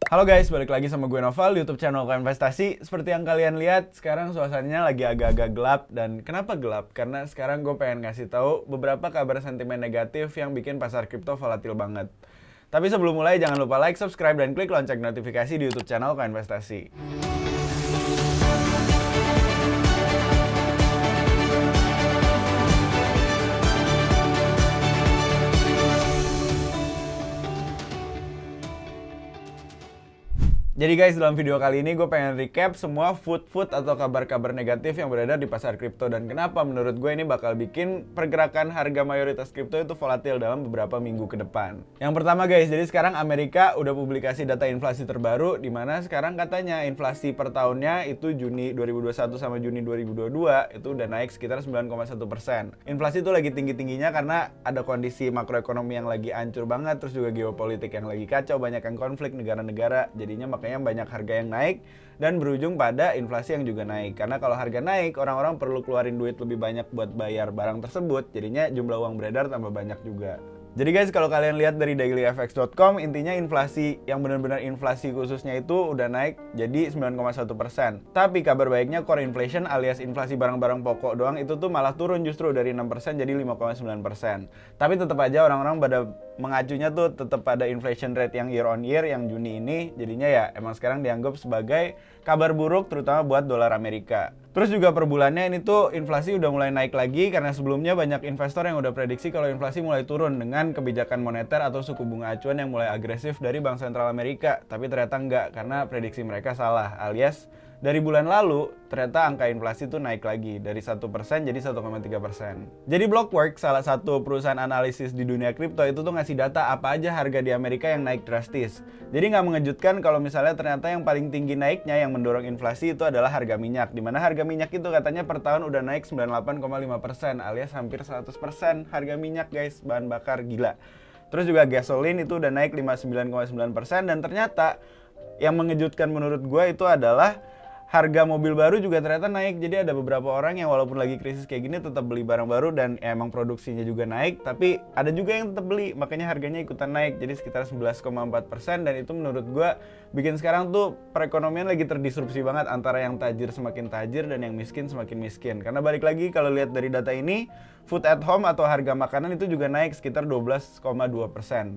Halo guys, balik lagi sama gue Noval di YouTube channel Investasi. Seperti yang kalian lihat, sekarang suasananya lagi agak-agak gelap. Dan kenapa gelap? Karena sekarang gue pengen ngasih tahu beberapa kabar sentimen negatif yang bikin pasar kripto volatil banget. Tapi sebelum mulai, jangan lupa like, subscribe, dan klik lonceng notifikasi di YouTube channel Investasi. Jadi guys, dalam video kali ini gue pengen recap semua food atau kabar-kabar negatif yang beredar di pasar kripto dan kenapa menurut gue ini bakal bikin pergerakan harga mayoritas kripto itu volatil dalam beberapa minggu ke depan. Yang pertama guys, jadi sekarang Amerika udah publikasi data inflasi terbaru di mana sekarang katanya inflasi per tahunnya itu Juni 2021 sama Juni 2022 itu udah naik sekitar 9,1%. Inflasi itu lagi tinggi-tingginya karena ada kondisi makroekonomi yang lagi hancur banget, terus juga geopolitik yang lagi kacau, banyak yang konflik negara-negara, jadinya makanya banyak harga yang naik dan berujung pada inflasi yang juga naik. Karena kalau harga naik, orang-orang perlu keluarin duit lebih banyak buat bayar barang tersebut, jadinya jumlah uang beredar tambah banyak juga. Jadi guys, kalau kalian lihat dari dailyfx.com, intinya inflasi yang benar-benar inflasi khususnya itu udah naik jadi 9,1%. Tapi kabar baiknya core inflation alias inflasi barang-barang pokok doang itu tuh malah turun justru dari 6% jadi 5,9%. Tapi tetap aja orang-orang pada mengacunya tuh tetap pada inflation rate yang year on year yang Juni ini, jadinya ya emang sekarang dianggap sebagai kabar buruk terutama buat dolar Amerika. Terus juga per bulannya ini tuh inflasi udah mulai naik lagi karena sebelumnya banyak investor yang udah prediksi kalau inflasi mulai turun dengan kebijakan moneter atau suku bunga acuan yang mulai agresif dari Bank Sentral Amerika. Tapi ternyata enggak karena prediksi mereka salah, alias dari bulan lalu ternyata angka inflasi tuh naik lagi dari 1% jadi 1,3%. Jadi Blockworks, salah satu perusahaan analisis di dunia kripto itu tuh ngasih data apa aja harga di Amerika yang naik drastis. Jadi nggak mengejutkan kalau misalnya ternyata yang paling tinggi naiknya yang mendorong inflasi itu adalah harga minyak. Dimana harga minyak itu katanya per tahun udah naik 98,5% alias hampir 100% harga minyak guys, bahan bakar gila. Terus juga gasolin itu udah naik 59,9% dan ternyata yang mengejutkan menurut gue itu adalah harga mobil baru juga ternyata naik. Jadi ada beberapa orang yang walaupun lagi krisis kayak gini tetap beli barang baru dan ya emang produksinya juga naik, tapi ada juga yang tetap beli, makanya harganya ikutan naik jadi sekitar 11,4%. Dan itu menurut gue bikin sekarang tuh perekonomian lagi terdisrupsi banget antara yang tajir semakin tajir dan yang miskin semakin miskin. Karena balik lagi kalau lihat dari data ini, food at home atau harga makanan itu juga naik sekitar 12,2%.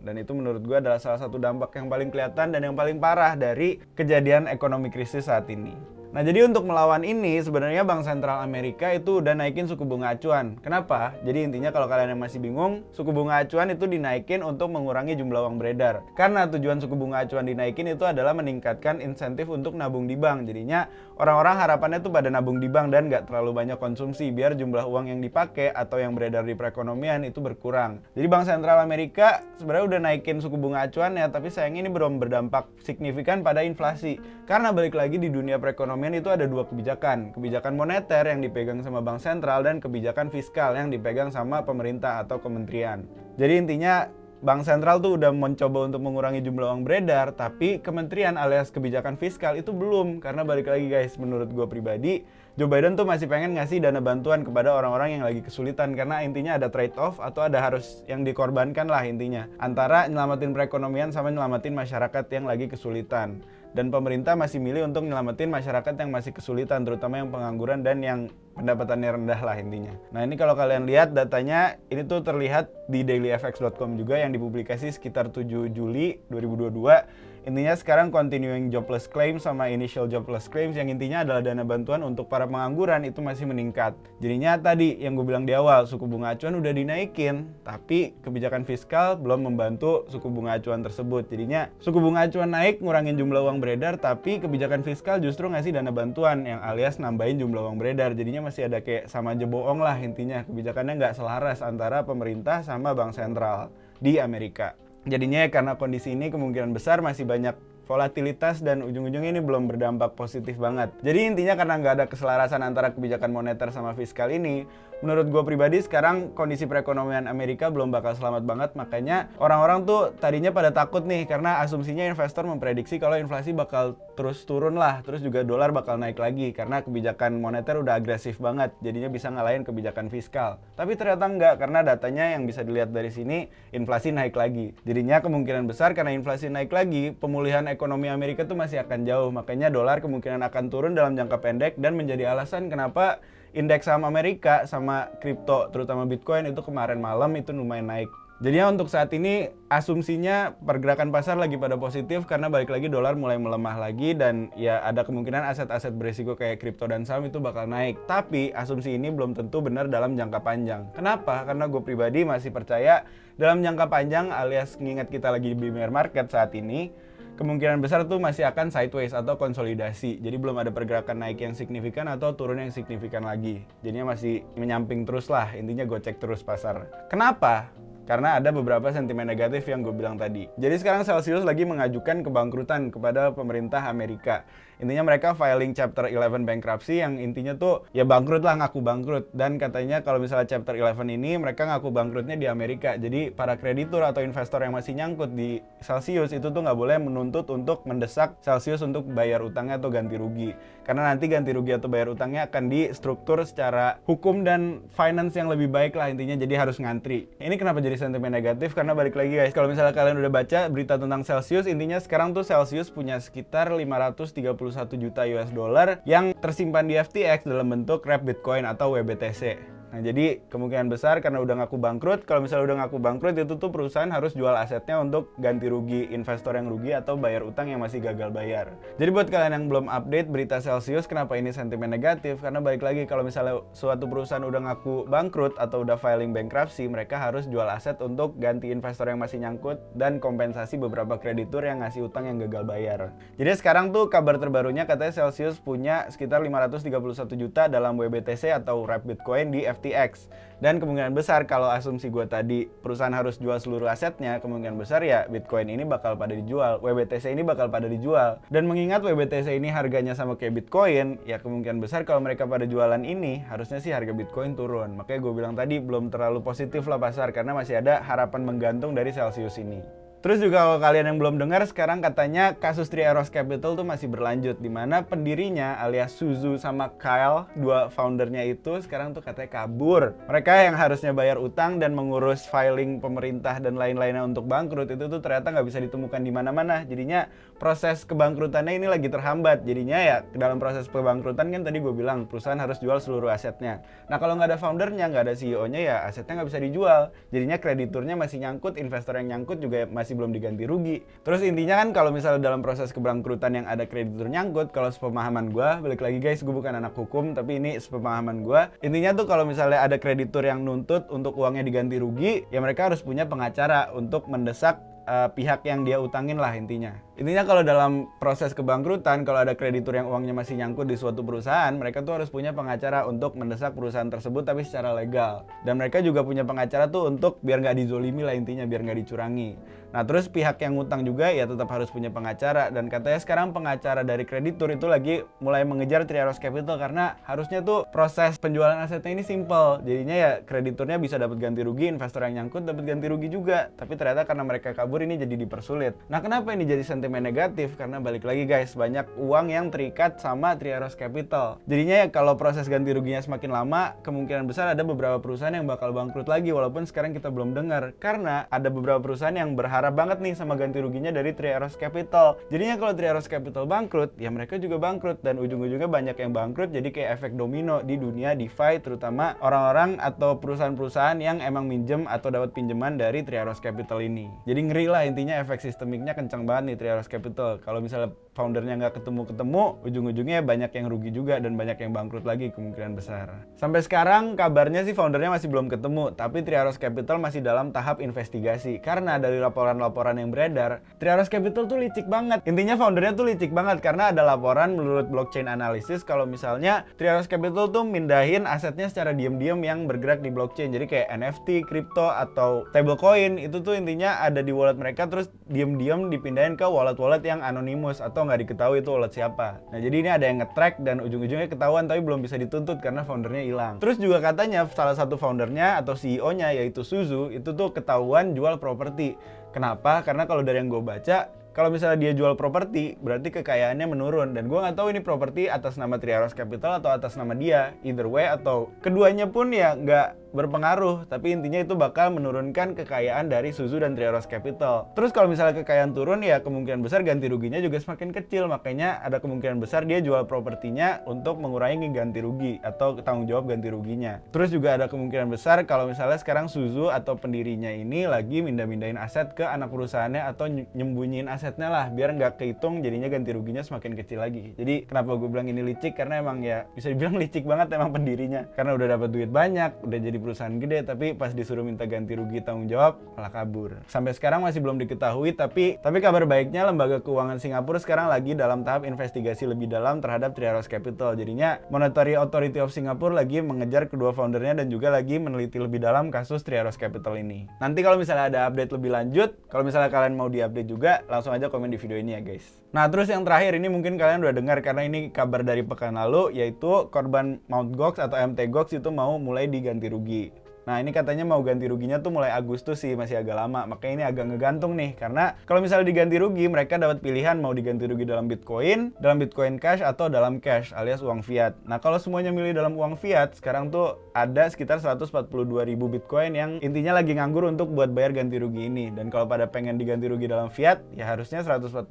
Dan itu menurut gue adalah salah satu dampak yang paling kelihatan dan yang paling parah dari kejadian ekonomi krisis saat ini. Nah, jadi untuk melawan ini sebenarnya Bank Sentral Amerika itu udah naikin suku bunga acuan. Kenapa? Jadi intinya kalau kalian yang masih bingung, suku bunga acuan itu dinaikin untuk mengurangi jumlah uang beredar. Karena tujuan suku bunga acuan dinaikin itu adalah meningkatkan insentif untuk nabung di bank. Jadinya orang-orang harapannya tuh pada nabung di bank dan nggak terlalu banyak konsumsi biar jumlah uang yang dipakai atau yang beredar di perekonomian itu berkurang. Jadi Bank Sentral Amerika sebenarnya udah naikin suku bunga acuannya, tapi sayangnya ini belum berdampak signifikan pada inflasi. Karena balik lagi di dunia perekonomian itu ada dua kebijakan moneter yang dipegang sama bank sentral dan kebijakan fiskal yang dipegang sama pemerintah atau kementerian. Jadi intinya bank sentral tuh udah mencoba untuk mengurangi jumlah uang beredar, tapi kementerian alias kebijakan fiskal itu belum. Karena balik lagi guys, menurut gue pribadi, Joe Biden tuh masih pengen ngasih dana bantuan kepada orang-orang yang lagi kesulitan. Karena intinya ada trade off atau ada harus yang dikorbankan lah intinya, antara nyelamatin perekonomian sama nyelamatin masyarakat yang lagi kesulitan. Dan pemerintah masih milih untuk nyelamatin masyarakat yang masih kesulitan, terutama yang pengangguran dan yang pendapatannya rendah lah intinya. Nah ini kalau kalian lihat datanya, ini tuh terlihat di dailyfx.com juga yang dipublikasi sekitar 7 Juli 2022. Intinya sekarang continuing jobless claims sama initial jobless claims yang intinya adalah dana bantuan untuk para pengangguran itu masih meningkat. Jadinya tadi yang gue bilang di awal, suku bunga acuan udah dinaikin, tapi kebijakan fiskal belum membantu suku bunga acuan tersebut. Jadinya suku bunga acuan naik ngurangin jumlah uang beredar, tapi kebijakan fiskal justru ngasih dana bantuan yang alias nambahin jumlah uang beredar. Jadinya masih ada kayak sama aja bohong lah intinya. Kebijakannya nggak selaras antara pemerintah sama bank sentral di Amerika. Jadinya karena kondisi ini kemungkinan besar masih banyak volatilitas dan ujung-ujungnya ini belum berdampak positif banget. Jadi intinya karena nggak ada keselarasan antara kebijakan moneter sama fiskal ini, menurut gue pribadi sekarang kondisi perekonomian Amerika belum bakal selamat banget, makanya orang-orang tuh tadinya pada takut nih karena asumsinya investor memprediksi kalau inflasi bakal terus turun lah, terus juga dolar bakal naik lagi karena kebijakan moneter udah agresif banget, jadinya bisa ngalahin kebijakan fiskal. Tapi ternyata enggak, karena datanya yang bisa dilihat dari sini inflasi naik lagi. Jadinya kemungkinan besar karena inflasi naik lagi, pemulihan ekonomi Amerika tuh masih akan jauh, makanya dolar kemungkinan akan turun dalam jangka pendek dan menjadi alasan kenapa indeks saham Amerika sama kripto, terutama Bitcoin itu kemarin malam itu lumayan naik. Jadinya untuk saat ini asumsinya pergerakan pasar lagi pada positif karena balik lagi dolar mulai melemah lagi dan ya ada kemungkinan aset-aset berisiko kayak kripto dan saham itu bakal naik. Tapi asumsi ini belum tentu benar dalam jangka panjang. Kenapa? Karena gue pribadi masih percaya dalam jangka panjang alias nginget kita lagi di bear market saat ini, kemungkinan besar tuh masih akan sideways atau konsolidasi. Jadi belum ada pergerakan naik yang signifikan atau turun yang signifikan lagi. Jadinya masih menyamping terus lah, intinya gocek terus pasar. Kenapa? Karena ada beberapa sentimen negatif yang gue bilang tadi. Jadi sekarang Celsius lagi mengajukan kebangkrutan kepada pemerintah Amerika. Intinya mereka filing Chapter 11 bankruptcy yang intinya tuh ya bangkrut lah, ngaku bangkrut. Dan katanya kalau misalnya Chapter 11 ini mereka ngaku bangkrutnya di Amerika. Jadi para kreditur atau investor yang masih nyangkut di Celsius itu tuh nggak boleh menuntut untuk mendesak Celsius untuk bayar utangnya atau ganti rugi. Karena nanti ganti rugi atau bayar utangnya akan distruktur secara hukum dan finance yang lebih baik lah intinya, jadi harus ngantri. Ini kenapa jadi sentimen negatif? Karena balik lagi guys, kalau misalnya kalian udah baca berita tentang Celsius, intinya sekarang tuh Celsius punya sekitar 531 juta US dollar yang tersimpan di FTX dalam bentuk wrap Bitcoin atau WBTC. Nah jadi kemungkinan besar karena udah ngaku bangkrut, kalau misalnya udah ngaku bangkrut itu tuh perusahaan harus jual asetnya untuk ganti rugi investor yang rugi atau bayar utang yang masih gagal bayar. Jadi buat kalian yang belum update berita Celsius kenapa ini sentimen negatif, karena balik lagi kalau misalnya suatu perusahaan udah ngaku bangkrut atau udah filing bankruptcy, mereka harus jual aset untuk ganti investor yang masih nyangkut dan kompensasi beberapa kreditur yang ngasih utang yang gagal bayar. Jadi sekarang tuh kabar terbarunya katanya Celsius punya sekitar 531 juta dalam WBTC atau wrap Bitcoin di FTX. Dan kemungkinan besar kalau asumsi gue tadi perusahaan harus jual seluruh asetnya, kemungkinan besar ya Bitcoin ini bakal pada dijual, WBTC ini bakal pada dijual. Dan mengingat WBTC ini harganya sama kayak Bitcoin, ya kemungkinan besar kalau mereka pada jualan ini harusnya sih harga Bitcoin turun. Makanya gue bilang tadi belum terlalu positif lah pasar karena masih ada harapan menggantung dari Celsius ini. Terus juga kalau kalian yang belum dengar, sekarang katanya kasus Three Arrows Capital tuh masih berlanjut, dimana pendirinya alias Suzu sama Kyle, dua foundernya itu sekarang tuh katanya kabur. Mereka yang harusnya bayar utang dan mengurus filing pemerintah dan lain-lainnya untuk bangkrut itu tuh ternyata nggak bisa ditemukan di mana-mana. Jadinya proses kebangkrutannya ini lagi terhambat. Jadinya ya dalam proses kebangkrutan kan tadi gue bilang perusahaan harus jual seluruh asetnya. Nah kalau nggak ada foundernya, nggak ada CEO-nya ya asetnya nggak bisa dijual. Jadinya krediturnya masih nyangkut, investor yang nyangkut juga masih belum diganti rugi. Terus intinya kan kalau misalnya dalam proses kebangkrutan yang ada kreditur nyangkut, kalau sepemahaman gue, balik lagi guys, gue bukan anak hukum tapi ini sepemahaman gue, intinya tuh kalau misalnya ada kreditur yang nuntut untuk uangnya diganti rugi, ya mereka harus punya pengacara untuk mendesak pihak yang dia utangin lah intinya. Intinya kalau dalam proses kebangkrutan, kalau ada kreditur yang uangnya masih nyangkut di suatu perusahaan, mereka tuh harus punya pengacara untuk mendesak perusahaan tersebut tapi secara legal. Dan mereka juga punya pengacara tuh untuk biar nggak dizolimi lah intinya, biar nggak dicurangi. Nah terus pihak yang ngutang juga ya tetap harus punya pengacara. Dan katanya sekarang pengacara dari kreditur itu lagi mulai mengejar Three Arrows Capital karena harusnya tuh proses penjualan asetnya ini simple. Jadinya ya krediturnya bisa dapat ganti rugi, investor yang nyangkut dapat ganti rugi juga. Tapi ternyata karena mereka kabur ini jadi dipersulit. Nah kenapa ini jadi sentimen negatif? Karena balik lagi guys, banyak uang yang terikat sama Three Arrows Capital. Jadinya ya kalau proses ganti ruginya semakin lama, kemungkinan besar ada beberapa perusahaan yang bakal bangkrut lagi walaupun sekarang kita belum dengar. Karena ada beberapa perusahaan yang berharap banget nih sama ganti ruginya dari Three Arrows Capital. Jadinya kalau Three Arrows Capital bangkrut, ya mereka juga bangkrut dan ujung-ujungnya banyak yang bangkrut, jadi kayak efek domino di dunia DeFi, terutama orang-orang atau perusahaan-perusahaan yang emang minjem atau dapat pinjaman dari Three Arrows Capital ini. Jadi ngeri lah intinya, efek sistemiknya kencang banget nih Three Arrows Capital. Kalau misalnya foundernya nggak ketemu-ketemu, ujung-ujungnya banyak yang rugi juga dan banyak yang bangkrut lagi kemungkinan besar. Sampai sekarang kabarnya sih foundernya masih belum ketemu, tapi Three Arrows Capital masih dalam tahap investigasi. Karena dari laporan-laporan yang beredar, Three Arrows Capital tuh licik banget. Intinya foundernya tuh licik banget karena ada laporan menurut blockchain analysis kalau misalnya Three Arrows Capital tuh mindahin asetnya secara diam-diam yang bergerak di blockchain. Jadi kayak NFT, kripto atau stablecoin itu tuh intinya ada di wallet mereka terus diam-diam dipindahin ke wallet-wallet yang anonymous atau nggak diketahui itu wallet siapa. Nah jadi ini ada yang nge-track dan ujung-ujungnya ketahuan tapi belum bisa dituntut karena foundernya hilang. Terus juga katanya salah satu foundernya atau CEO-nya yaitu Suzu itu tuh ketahuan jual properti. Kenapa? Karena kalau dari yang gue baca, kalau misalnya dia jual properti, berarti kekayaannya menurun. Dan gue nggak tahu ini properti atas nama Three Arrows Capital atau atas nama dia. Either way, atau keduanya pun ya nggak berpengaruh. Tapi intinya itu bakal menurunkan kekayaan dari Suzu dan Three Arrows Capital. Terus kalau misalnya kekayaan turun, ya kemungkinan besar ganti ruginya juga semakin kecil. Makanya ada kemungkinan besar dia jual propertinya untuk mengurangi ganti rugi atau tanggung jawab ganti ruginya. Terus juga ada kemungkinan besar kalau misalnya sekarang Suzu atau pendirinya ini lagi mindah-mindahin aset ke anak perusahaannya atau nyembunyiin asetnya lah biar nggak kehitung, jadinya ganti ruginya semakin kecil lagi. Jadi kenapa gue bilang ini licik, karena emang ya bisa dibilang licik banget emang pendirinya, karena udah dapat duit banyak, udah jadi perusahaan gede, tapi pas disuruh minta ganti rugi tanggung jawab malah kabur. Sampai sekarang masih belum diketahui, tapi kabar baiknya lembaga keuangan Singapura sekarang lagi dalam tahap investigasi lebih dalam terhadap Three Arrows Capital. Jadinya Monetary Authority of Singapore lagi mengejar kedua foundernya dan juga lagi meneliti lebih dalam kasus Three Arrows Capital ini. Nanti kalau misalnya ada update lebih lanjut, kalau misalnya kalian mau diupdate juga, langsung aja komen di video ini ya guys. Nah terus yang terakhir ini mungkin kalian udah dengar karena ini kabar dari pekan lalu, yaitu korban Mt. Gox atau MT Gox itu mau mulai diganti rugi. Nah ini katanya mau ganti ruginya tuh mulai Agustus sih, masih agak lama. Makanya ini agak ngegantung nih, karena kalau misalnya diganti rugi, mereka dapat pilihan mau diganti rugi dalam Bitcoin Cash atau dalam cash alias uang fiat. Nah kalau semuanya milih dalam uang fiat, sekarang tuh ada sekitar 142.000 Bitcoin yang intinya lagi nganggur untuk buat bayar ganti rugi ini. Dan kalau pada pengen diganti rugi dalam fiat, ya harusnya 142.000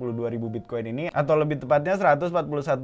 Bitcoin ini, atau lebih tepatnya 141.686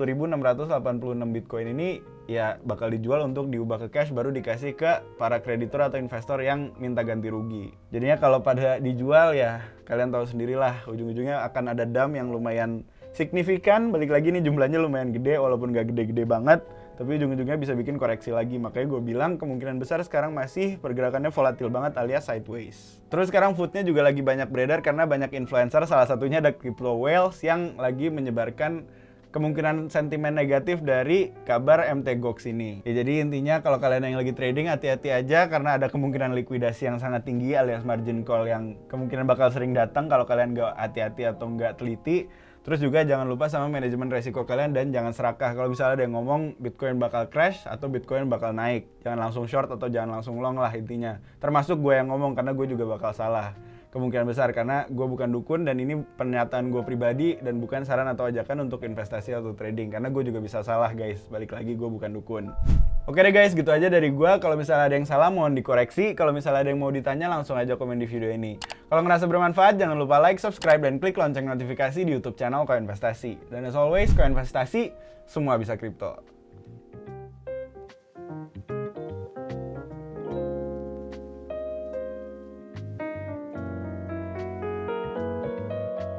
Bitcoin ini ya bakal dijual untuk diubah ke cash, baru dikasih ke para kreditor atau investor yang minta ganti rugi. Jadinya kalau pada dijual ya kalian tahu sendirilah, ujung-ujungnya akan ada dam yang lumayan signifikan. Balik lagi nih, jumlahnya lumayan gede walaupun gak gede-gede banget, tapi ujung-ujungnya bisa bikin koreksi lagi. Makanya gue bilang kemungkinan besar sekarang masih pergerakannya volatil banget alias sideways. Terus sekarang foodnya juga lagi banyak beredar karena banyak influencer, salah satunya ada Crypto Whales yang lagi menyebarkan kemungkinan sentimen negatif dari kabar MT Gox ini. Ya jadi intinya kalau kalian yang lagi trading, hati-hati aja karena ada kemungkinan likuidasi yang sangat tinggi alias margin call yang kemungkinan bakal sering datang kalau kalian nggak hati-hati atau nggak teliti. Terus juga jangan lupa sama manajemen resiko kalian dan jangan serakah. Kalau misalnya ada yang ngomong Bitcoin bakal crash atau Bitcoin bakal naik, jangan langsung short atau jangan langsung long lah intinya. Termasuk gue yang ngomong karena gue juga bakal salah. Kemungkinan besar karena gue bukan dukun dan ini pernyataan gue pribadi dan bukan saran atau ajakan untuk investasi atau trading, karena gue juga bisa salah guys. Balik lagi, gue bukan dukun. Oke deh guys, gitu aja dari gue. Kalau misalnya ada yang salah mohon dikoreksi. Kalau misalnya ada yang mau ditanya langsung aja komen di video ini. Kalau ngerasa bermanfaat jangan lupa like, subscribe, dan klik lonceng notifikasi di YouTube channel Koinvestasi. Dan as always, Koinvestasi semua bisa kripto.